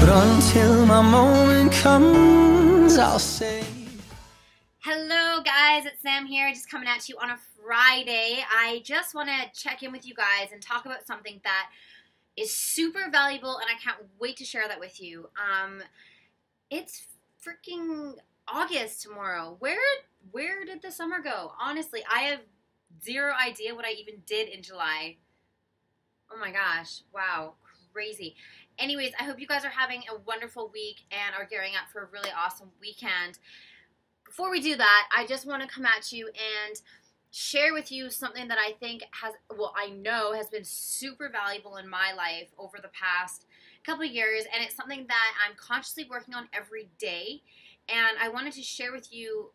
But until my moment comes, I'll say. Hello guys, it's Sam here, just coming at you on a Friday. I just want to check in with you guys and talk about something that is super valuable, and I can't wait to share that with you. It's freaking August tomorrow. Where did the summer go? Honestly, I have zero idea what I even did in July. Oh my gosh, wow, crazy. Anyways, I hope you guys are having a wonderful week and are gearing up for a really awesome weekend. Before we do that, I just want to come at you and share with you something that I think I know has been super valuable in my life over the past couple of years, and it's something that I'm consciously working on every day, and I wanted to share with you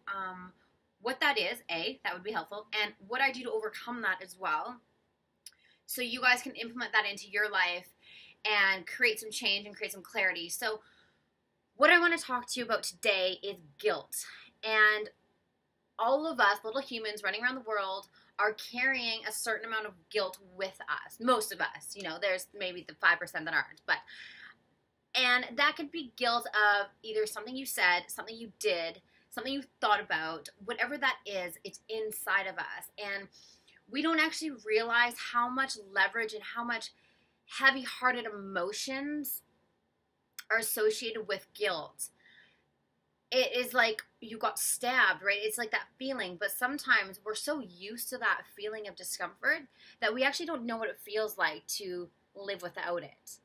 what that is, that would be helpful, and what I do to overcome that as well, so you guys can implement that into your life and create some change and create some clarity. So what I want to talk to you about today is guilt. And all of us, little humans running around the world, are carrying a certain amount of guilt with us. Most of us, there's maybe the 5% that aren't. And that could be guilt of either something you said, something you did, something you thought about, whatever that is, it's inside of us. And we don't actually realize how much leverage and how much heavy-hearted emotions are associated with guilt. It is like you got stabbed, right? It's like that feeling, but sometimes we're so used to that feeling of discomfort that we actually don't know what it feels like to live without it.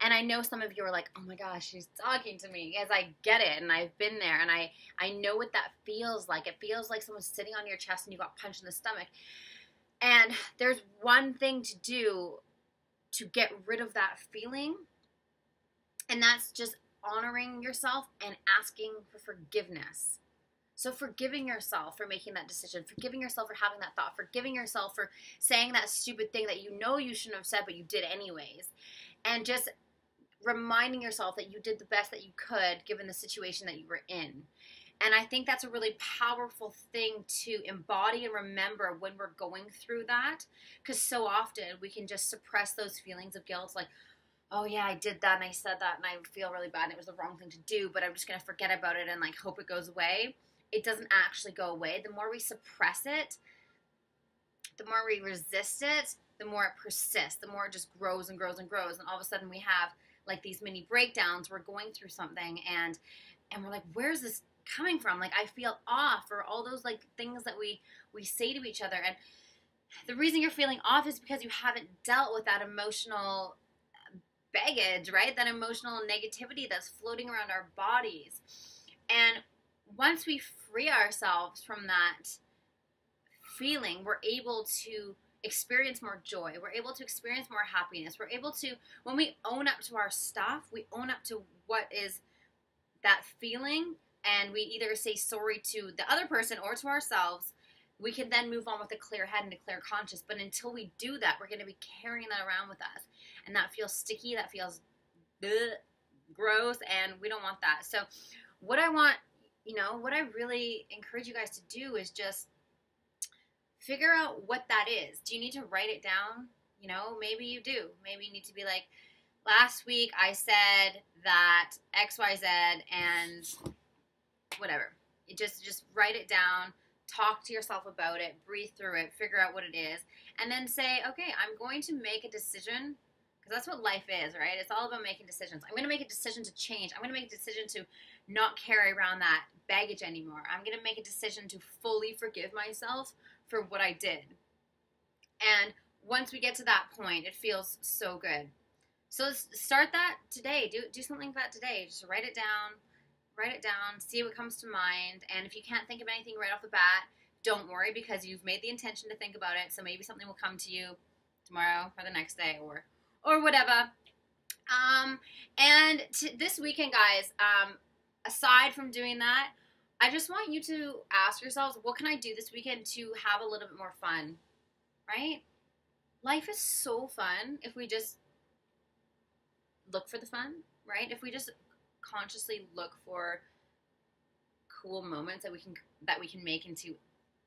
And I know some of you are like, oh my gosh, she's talking to me, as I get it, and I've been there, and I know what that feels like. It feels like someone's sitting on your chest and you got punched in the stomach. And there's one thing to do to get rid of that feeling, and that's just honoring yourself and asking for forgiveness. So forgiving yourself for making that decision, forgiving yourself for having that thought, forgiving yourself for saying that stupid thing that you know you shouldn't have said but you did anyways, and just reminding yourself that you did the best that you could given the situation that you were in. And I think that's a really powerful thing to embody and remember when we're going through that, because so often we can just suppress those feelings of guilt, like, oh yeah, I did that and I said that and I feel really bad and it was the wrong thing to do, but I'm just going to forget about it and hope it goes away. It doesn't actually go away. The more we suppress it, the more we resist it, the more it persists, the more it just grows and grows and grows. And all of a sudden we have these mini breakdowns. We're going through something and we're like, where's this coming from? I feel off, or all those things that we say to each other. And the reason you're feeling off is because you haven't dealt with that emotional baggage, right? That emotional negativity that's floating around our bodies. And once we free ourselves from that feeling, we're able to experience more joy. We're able to experience more happiness. We're able to, when we own up to our stuff, we own up to what is that feeling, and we either say sorry to the other person or to ourselves, we can then move on with a clear head and a clear conscience. But until we do that, we're going to be carrying that around with us. And that feels sticky, that feels gross, and we don't want that. So what I want, what I really encourage you guys to do is just figure out what that is. Do you need to write it down? Maybe you do. Maybe you need to be like, last week I said that XYZ and whatever. Just write it down. Talk to yourself about it, breathe through it, figure out what it is, and then say, okay, I'm going to make a decision, because that's what life is, right? It's all about making decisions. I'm going to make a decision to change. I'm going to make a decision to not carry around that baggage anymore. I'm going to make a decision to fully forgive myself for what I did. And once we get to that point, it feels so good. So let's start that today. Do something like that today. Just write it down. Write it down, see what comes to mind, and if you can't think of anything right off the bat, don't worry, because you've made the intention to think about it, so maybe something will come to you tomorrow or the next day or whatever. And this weekend, guys, aside from doing that, I just want you to ask yourselves, what can I do this weekend to have a little bit more fun, right? Life is so fun if we just look for the fun, right? If we just consciously look for cool moments that we can make into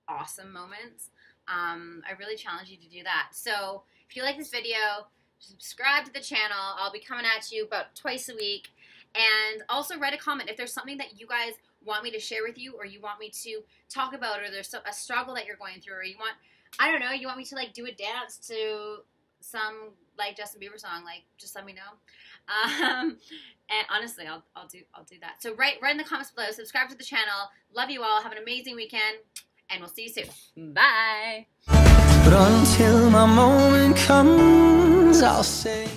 awesome moments. I really challenge you to do that. So if you like this video, subscribe to the channel. I'll be coming at you about twice a week. And also write a comment if there's something that you guys want me to share with you, or you want me to talk about, or there's a struggle that you're going through, or you want, I don't know, you want me to like do a dance to some like Justin Bieber song, like just let me know. And honestly, I'll do that. So write in the comments below. Subscribe to the channel. Love you all. Have an amazing weekend, and we'll see you soon. Bye. But until my moment comes, I'll say